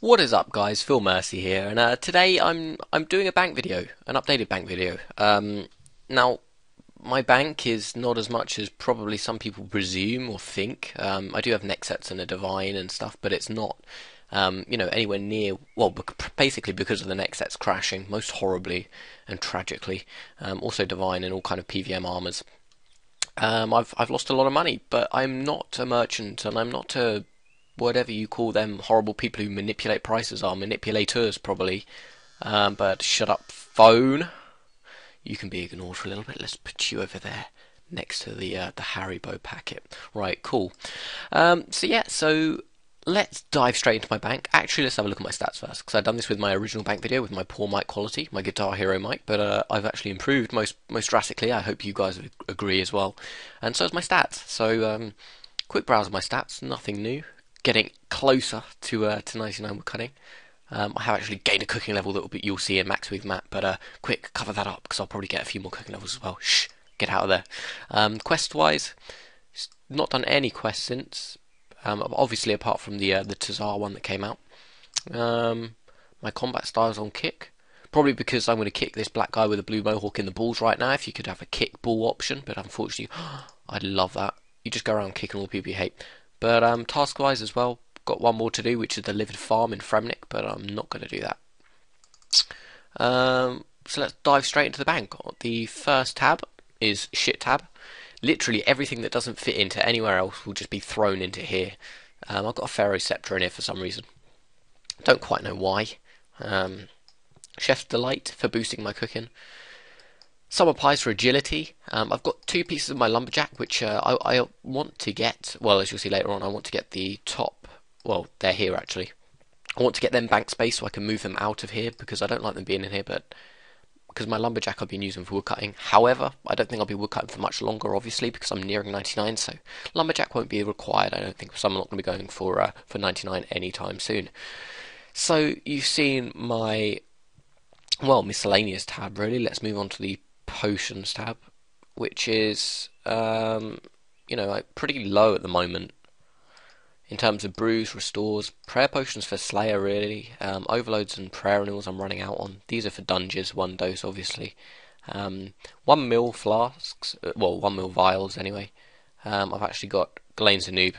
What is up, guys? Phil Mercy here, and today I'm doing a bank video, an updated bank video. Now my bank is not as much as probably some people presume or think. I do have neck sets and a divine and stuff, but it's not, anywhere near. Well, basically because of the neck sets crashing most horribly and tragically. Also divine and all kind of PVM armors. I've lost a lot of money, but I'm not a merchant, and I'm not a whatever you call them horrible people who manipulate prices are manipulators probably. But shut up, phone. You can be ignored for a little bit. Let's put you over there next to the Haribo packet. Right, cool. So let's dive straight into my bank. Actually, let's have a look at my stats first, because I've done this with my original bank video with my poor mic quality, my Guitar Hero mic, but I've actually improved most drastically. I hope you guys would agree as well. And so is my stats. So quick browse of my stats, nothing new. Getting closer to 99 wood cutting. I have actually gained a cooking level that you'll see in Max with Matt, but quick, cover that up because I'll probably get a few more cooking levels as well. Shh, get out of there. Quest-wise, not done any quests since. Obviously, apart from the Tazar one that came out. My combat style's on kick. Probably because I'm going to kick this black guy with a blue mohawk in the balls right now. If you could have a kick ball option, but unfortunately, I'd love that. You just go around kicking all the people you hate. But task-wise as well, got one more to do, which is the livid farm in Fremnik, but I'm not going to do that. So let's dive straight into the bank. The first tab is shit tab. Literally everything that doesn't fit into anywhere else will just be thrown into here. I've got a Pharaoh Scepter in here for some reason. Don't quite know why. Chef's Delight for boosting my cooking. Summer Pies for agility. I've got two pieces of my lumberjack, which I want to get. Well, as you'll see later on, I want to get the top. Well, they're here actually. I want to get them bank space so I can move them out of here because I don't like them being in here. But because my lumberjack I've been using for woodcutting. However, I don't think I'll be woodcutting for much longer, obviously, because I'm nearing 99. So lumberjack won't be required. I don't think. So I'm not going to be going for 99 anytime soon. So you've seen my miscellaneous tab. Really, let's move on to the potions tab, which is pretty low at the moment in terms of brews, restores, prayer potions for Slayer really, overloads and prayer renewals I'm running out on. These are for dungeons, 1 dose obviously. 1 mil flasks, 1 mil vials anyway. I've actually got Galane's a noob.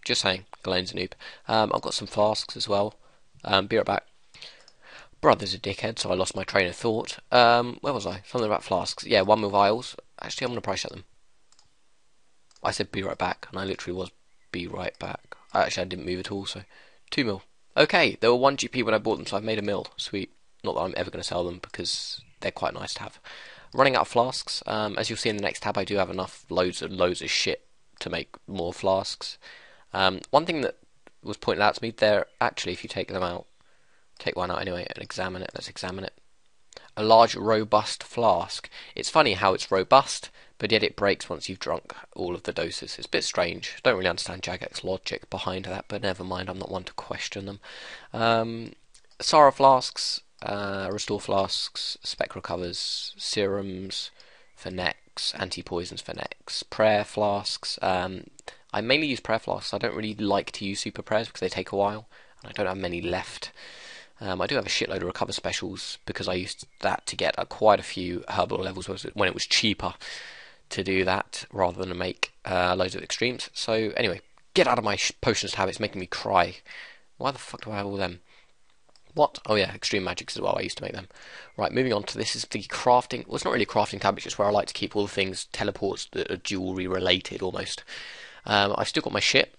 Just saying, Galane's a noob. I've got some flasks as well. Be right back. Brother's a dickhead, so I lost my train of thought. Where was I? Something about flasks. Yeah, 1 mil vials. Actually, I'm going to price check them. I said be right back, and I literally was be right back. Actually, I didn't move at all, so 2 mil. Okay, they were 1 GP when I bought them, so I've made a mil. Sweet. Not that I'm ever going to sell them, because they're quite nice to have. Running out of flasks. As you'll see in the next tab, I do have enough loads of shit to make more flasks. One thing that was pointed out to me, they're actually, if you take them out, take one out anyway and examine it. Let's examine it. A large, robust flask. It's funny how it's robust, but yet it breaks once you've drunk all of the doses. It's a bit strange. Don't really understand Jagek's logic behind that, but never mind. I'm not one to question them. Sorrow flasks, restore flasks, spec recovers, serums for necks, anti-poisons for necks, prayer flasks. I mainly use prayer flasks. I don't really like to use super prayers because they take a while, and I don't have many left. I do have a shitload of recover specials because I used that to get quite a few herbal levels when it was cheaper to do that rather than to make loads of extremes. So anyway, get out of my potions tab. It's making me cry. Why the fuck do I have all them? What? Oh yeah, extreme magics as well. I used to make them. Right, moving on to this is the crafting. Well, it's not really a crafting tab. It's just where I like to keep all the things teleports that are jewelry related almost. I've still got my shit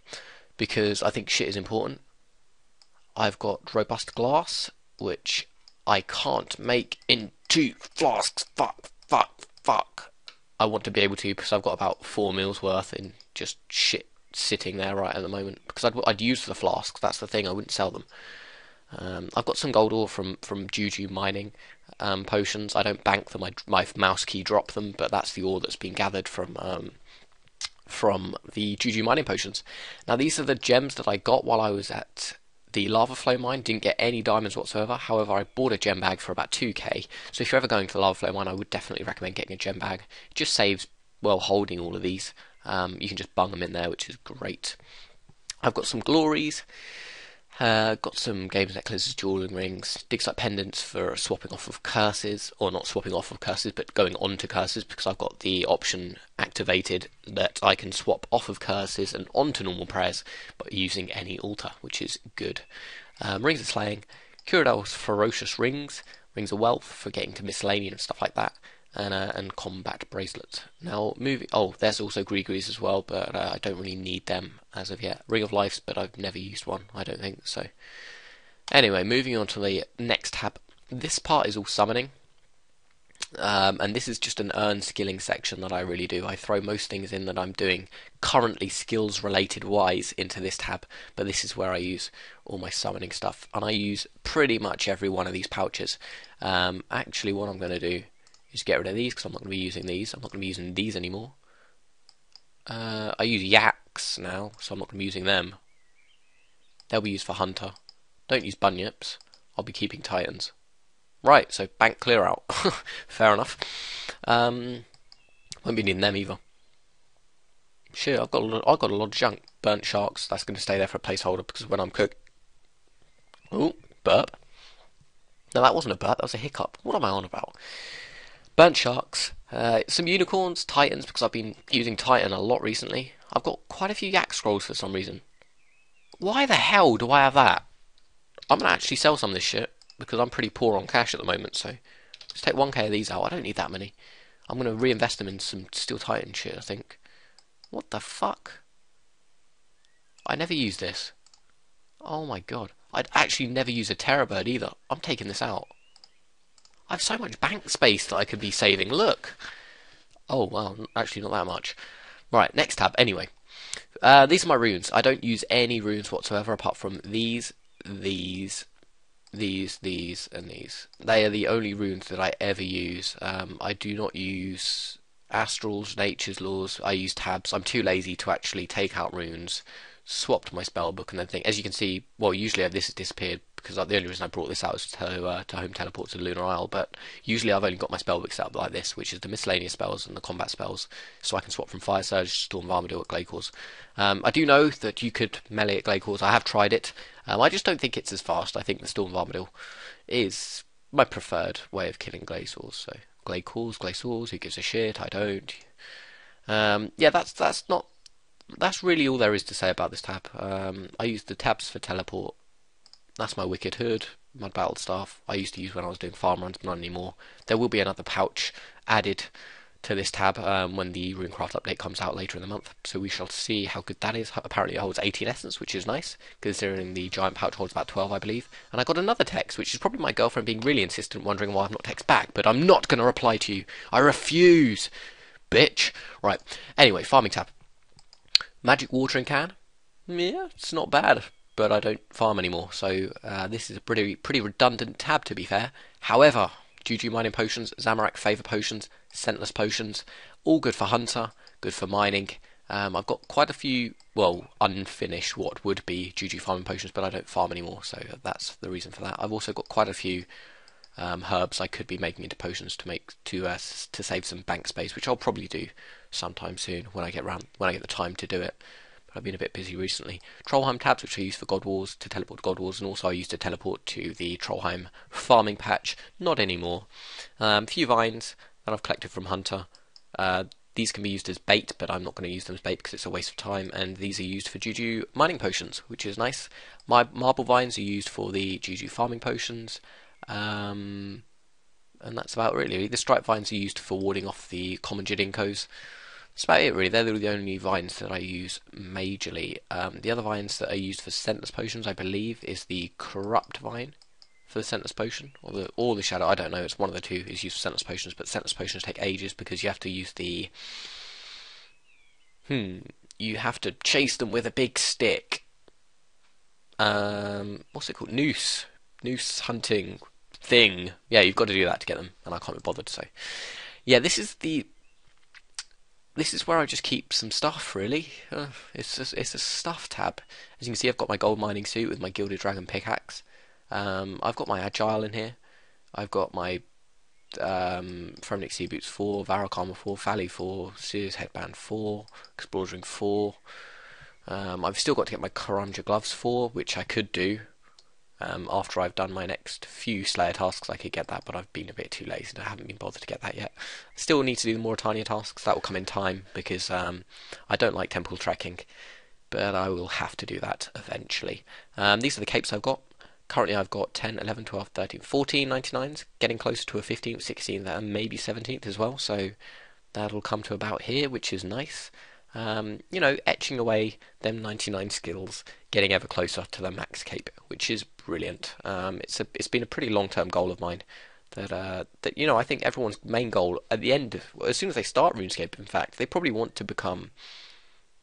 because I think shit is important. I've got robust glass, which I can't make into flasks. Fuck. I want to be able to because I've got about 4 mils worth in just shit sitting there right at the moment. Because I'd use the flasks. That's the thing. I wouldn't sell them. I've got some gold ore from Juju mining potions. I don't bank them. My mouse key drop them, but that's the ore that's been gathered from the Juju mining potions. Now these are the gems that I got while I was at the lava flow mine. Didn't get any diamonds whatsoever. However, I bought a gem bag for about 2k. So if you're ever going to the lava flow mine, I would definitely recommend getting a gem bag. It just saves holding all of these. You can just bung them in there, which is great. I've got some glories. Got some games necklaces, dueling rings, dig site pendants for swapping off of curses, or not swapping off of curses, but going on to curses, because I've got the option activated that I can swap off of curses and onto normal prayers, but using any altar, which is good. Rings of Slaying, Curadel's Ferocious Rings, Rings of Wealth for getting to miscellaneous and stuff like that, and combat bracelets. Now, moving. Oh, there's also Grigris as well, but I don't really need them as of yet. Ring of Life, but I've never used one. I don't think so. Anyway, moving on to the next tab. This part is all summoning, and this is just an earn skilling section that I really do. I throw most things in that I'm doing currently skills related wise into this tab, but this is where I use all my summoning stuff, and I use pretty much every one of these pouches. Actually, what I'm going to do is get rid of these because I'm not going to be using these. I'm not going to be using these anymore. I use yaks now, so I'm not going to be using them. They'll be used for hunter. Don't use bunyips. I'll be keeping titans. Right, so bank clear out. Fair enough. Won't be needing them either. Shit, I've got a lot of junk. Burnt sharks. That's going to stay there for a placeholder because when I'm cooked. Oh, burp. No, that wasn't a burp. That was a hiccup. What am I on about? Burnt sharks, some unicorns, titans, because I've been using titan a lot recently. I've got quite a few yak scrolls for some reason. Why the hell do I have that? I'm going to actually sell some of this shit, because I'm pretty poor on cash at the moment, so let's take 1k of these out. I don't need that many. I'm going to reinvest them in some steel titan shit, I think. What the fuck? I never use this. Oh my god. I'd actually never use a terror bird either. I'm taking this out. I have so much bank space that I could be saving. Look. Oh, well, actually not that much. Right, next tab. Anyway, these are my runes. I don't use any runes whatsoever apart from these, and these. They are the only runes that I ever use. I do not use astrals, nature's laws. I use tabs. I'm too lazy to actually take out runes, swapped my spell book, and then think. As you can see, well, usually this has disappeared because the only reason I brought this out is to home teleport to the Lunar Isle. But usually I've only got my spell book set up like this, which is the miscellaneous spells and the combat spells, so I can swap from Fire Surge, Storm of Armadyl at Glaycores. I do know that you could melee at Glaycores. I have tried it. I just don't think it's as fast. I think the Storm of Armadyl is my preferred way of killing Glaycores. So Glaycores, who gives a shit? I don't. Yeah, that's really all there is to say about this tab. I use the tabs for teleport. That's my Wicked Hood, my Battle Staff. I used to use when I was doing farm runs, but not anymore. There will be another pouch added to this tab when the Runecraft update comes out later in the month. So we shall see how good that is. Apparently it holds 18 essence, which is nice, considering the giant pouch holds about 12, I believe. And I got another text, which is probably my girlfriend being really insistent, wondering why I've not texted back. But I'm not going to reply to you. I refuse, bitch. Right. Anyway, farming tab. Magic watering can. Yeah, it's not bad, but I don't farm anymore, so this is a pretty redundant tab, to be fair. However, Juju mining potions, Zamorak favor potions, scentless potions, all good for hunter, good for mining. I've got quite a few, well, unfinished what would be Juju farming potions, but I don't farm anymore, so that's the reason for that. I've also got quite a few herbs I could be making into potions to save some bank space, which I'll probably do sometime soon when I get the time to do it. But I've been a bit busy recently. Trollheim tabs, which I use for God Wars, to teleport to God Wars, and also I used to teleport to the Trollheim farming patch. Not anymore. A few vines that I've collected from Hunter. These can be used as bait, but I'm not going to use them as bait because it's a waste of time. And these are used for Juju mining potions, which is nice. My marble vines are used for the Juju farming potions. And that's about it, really. The stripe vines are used for warding off the common Jidinkos. That's about it, really. They're the only vines that I use majorly. The other vines that are used for scentless potions, I believe, is the corrupt vine for the scentless potion, or the shadow. I don't know. It's one of the two is used for scentless potions, but scentless potions take ages because you have to use the. You have to chase them with a big stick. What's it called? Noose hunting thing. Yeah, you've got to do that to get them, and I can't be bothered. So, yeah, this is where I just keep some stuff, really. It's a stuff tab. As you can see, I've got my gold mining suit with my Gilded Dragon pickaxe. I've got my Agile in here. I've got my Thromnic Sea Boots 4, Varrock Armor 4, Valley 4, Sears Headband 4, Explorer's Ring 4. I've still got to get my Karanja Gloves 4, which I could do. After I've done my next few Slayer tasks, I could get that, but I've been a bit too lazy and I haven't been bothered to get that yet. Still need to do the more tinier tasks. That will come in time because I don't like temple trekking, but I will have to do that eventually. These are the capes I've got. Currently I've got 10, 11, 12, 13, 14 99s, getting closer to a 15th, 16th, and maybe 17th as well, so that'll come to about here, which is nice. You know, etching away them 99 skills, getting ever closer to the max cape, which is brilliant. It's been a pretty long-term goal of mine. That you know, I think everyone's main goal at the end of, as soon as they start RuneScape, in fact, they probably want to become,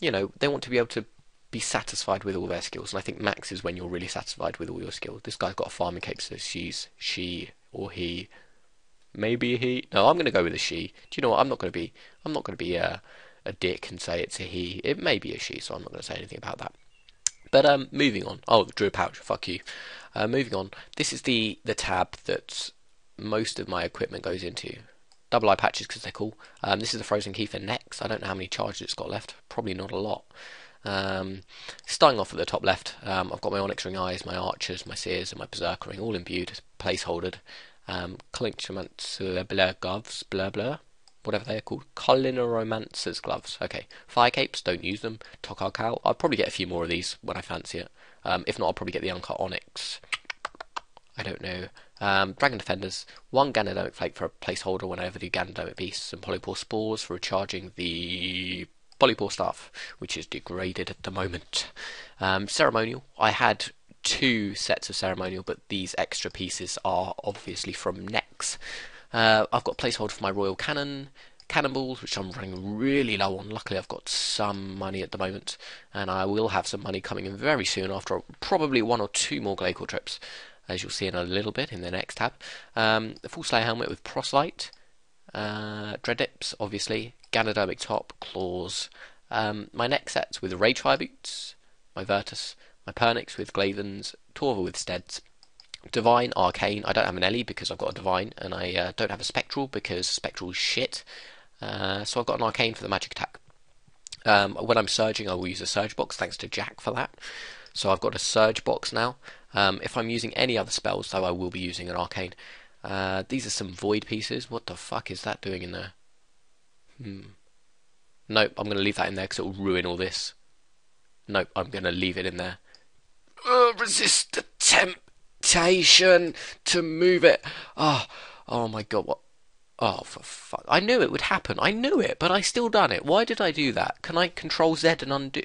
you know, they want to be able to be satisfied with all their skills, and I think max is when you're really satisfied with all your skills. This guy's got a farming cape, so she, or he, maybe a he. No, I'm going to go with a she. Do you know what? I'm not going to be a dick and say it's a he. It may be a she, so I'm not going to say anything about that. But moving on. Oh, the Druid pouch. Fuck you. Moving on. This is the tab that most of my equipment goes into. Double eye patches because they're cool. This is the frozen key for next. I don't know how many charges it's got left. Probably not a lot. Starting off at the top left, I've got my Onyx Ring Eyes, my Archers, my Seers, and my Berserker Ring all imbued, placeholdered. Clinchaments, gloves, blah blah, whatever they are called. Collinoromancer's gloves. Okay. Fire capes, don't use them. Tokar Cow. I'll probably get a few more of these when I fancy it. If not, I'll probably get the Uncut Onyx. I don't know. Dragon Defenders, one Ganodermic Flake for a placeholder whenever the Ganodermic Beasts, and Polypore Spores for recharging the Polypore Staff, which is degraded at the moment. Ceremonial, I had 2 sets of Ceremonial, but these extra pieces are obviously from Nex. I've got a placeholder for my Royal Cannonballs, which I'm running really low on. Luckily I've got some money at the moment, and I will have some money coming in very soon after probably 1 or 2 more Glacial trips, as you'll see in a little bit in the next tab. The Full Slayer helmet with Proselyte, Dreadips, obviously, Ganodermic top, claws, my neck sets with Ragefire boots, my Virtus, my Pernix with Glavens, Torva with Steads, Divine, Arcane. I don't have an Ellie because I've got a Divine, and I don't have a Spectral because Spectral's shit. So I've got an Arcane for the magic attack. When I'm surging, I will use a Surge box, thanks to Jack for that. So I've got a Surge box now. If I'm using any other spells, though, I will be using an Arcane. These are some Void pieces. What the fuck is that doing in there? Nope, I'm going to leave that in there because it will ruin all this. Nope, I'm going to leave it in there. Resist the temptation to move it. Oh my god, what? Oh, for fuck. I knew it would happen. I knew it, but I still done it. Why did I do that? Can I Control Z and undo?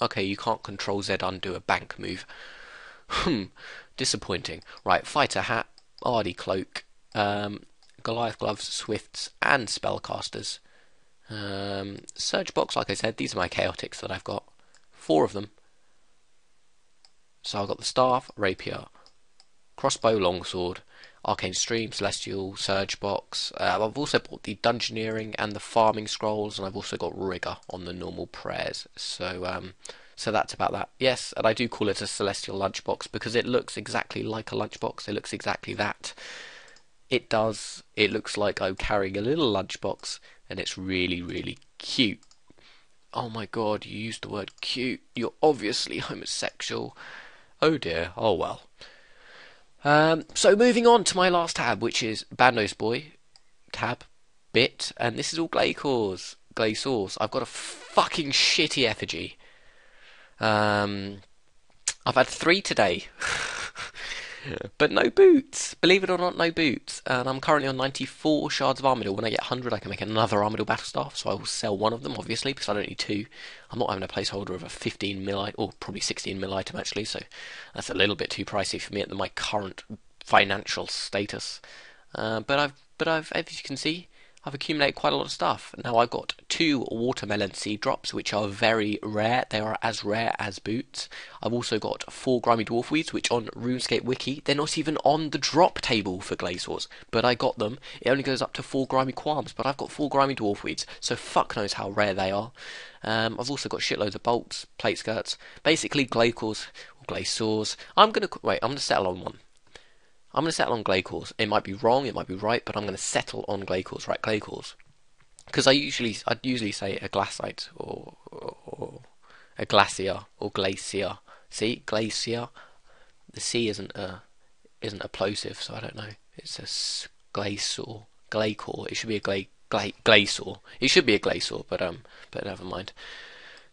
Okay, you can't Control Z undo a bank move. Disappointing. Right, Fighter Hat, Ardy Cloak, Goliath Gloves, Swifts, and Spellcasters. Surge Box, like I said, these are my Chaotix that I've got. 4 of them. So I've got the Staff, Rapier, Crossbow, Longsword, Arcane Stream, Celestial, Surge Box. I've also bought the Dungeoneering and the Farming Scrolls, and I've also got Rigor on the normal prayers. So that's about that. Yes, and I do call it a Celestial Lunchbox because it looks exactly like a lunchbox. It looks exactly that. It does. It looks like I'm carrying a little lunchbox, and it's really, really cute. Oh my god, you used the word cute. You're obviously homosexual. Oh dear. Oh well. So moving on to my last tab, which is Bandos Boy tab bit, and this is all Glaciers. I've got a fucking shitty effigy. I've had 3 today. But no boots. Believe it or not, no boots. And I'm currently on 94 shards of Armadillo. When I get 100, I can make another Armadillo battle staff. So I will sell one of them, obviously, because I don't need 2. I'm not having a placeholder of a 15 mil, or probably 16 mil item actually. So that's a little bit too pricey for me at my current financial status. But I've, as you can see, I've accumulated quite a lot of stuff. Now I've got 2 watermelon seed drops, which are very rare. They are as rare as boots. I've also got 4 grimy dwarf weeds, which on RuneScape Wiki, they're not even on the drop table for Glaciers. But I got them. It only goes up to 4 grimy qualms, but I've got 4 grimy dwarf weeds, so fuck knows how rare they are. I've also got shitloads of bolts, plate skirts, basically Glaciers. I'm gonna settle on one. I'm going to settle on Glaciers. It might be wrong, it might be right, but I'm going to settle on Glaciers. Right, Glaciers. Because I'd usually say a glassite or a glacier or glacier. See, glacier. The C isn't a plosive, so I don't know. It's a glacial, glacial. It should be a glacial. It should be a glacial, but never mind.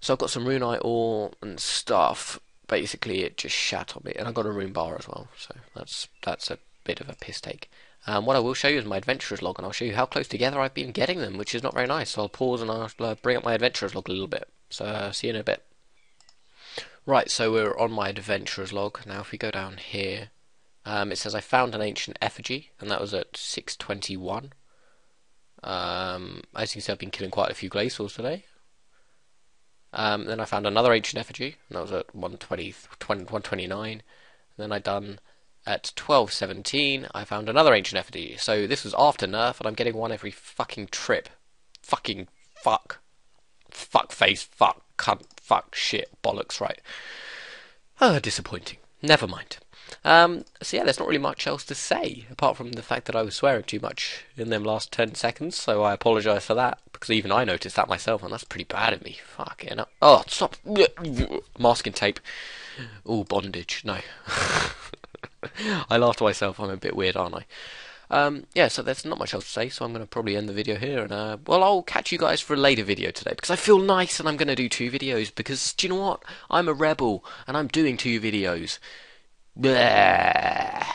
So I've got some runite ore and stuff. Basically, it just shat on me, and I got a rune bar as well. So that's a bit of a piss take. What I will show you is my adventurer's log, and I'll show you how close together I've been getting them, which is not very nice. So I'll pause and I'll bring up my adventurer's log a little bit. So see you in a bit. Right, so we're on my adventurer's log. Now if we go down here, it says I found an ancient effigy, and that was at 6:21. As you can see, I've been killing quite a few glacials today. Then I found another ancient effigy, and that was at 129. Then I done at 12:17. I found another ancient effigy. So this was after nerf, and I'm getting one every fucking trip. Fucking fuck. Fuck face. Fuck cunt. Fuck shit. Bollocks. Right. Disappointing. Never mind. So yeah, there's not really much else to say apart from the fact that I was swearing too much in them last 10 seconds. So I apologise for that because even I noticed that myself, and that's pretty bad of me. Fucking hell. Oh, stop. Masking tape. Oh, bondage. No. I laughed to myself. I'm a bit weird, aren't I? Yeah, so there's not much else to say, so I'm going to probably end the video here, and well, I'll catch you guys for a later video today, because I feel nice, and I'm going to do 2 videos, because, do you know what? I'm a rebel, and I'm doing 2 videos. Bleh.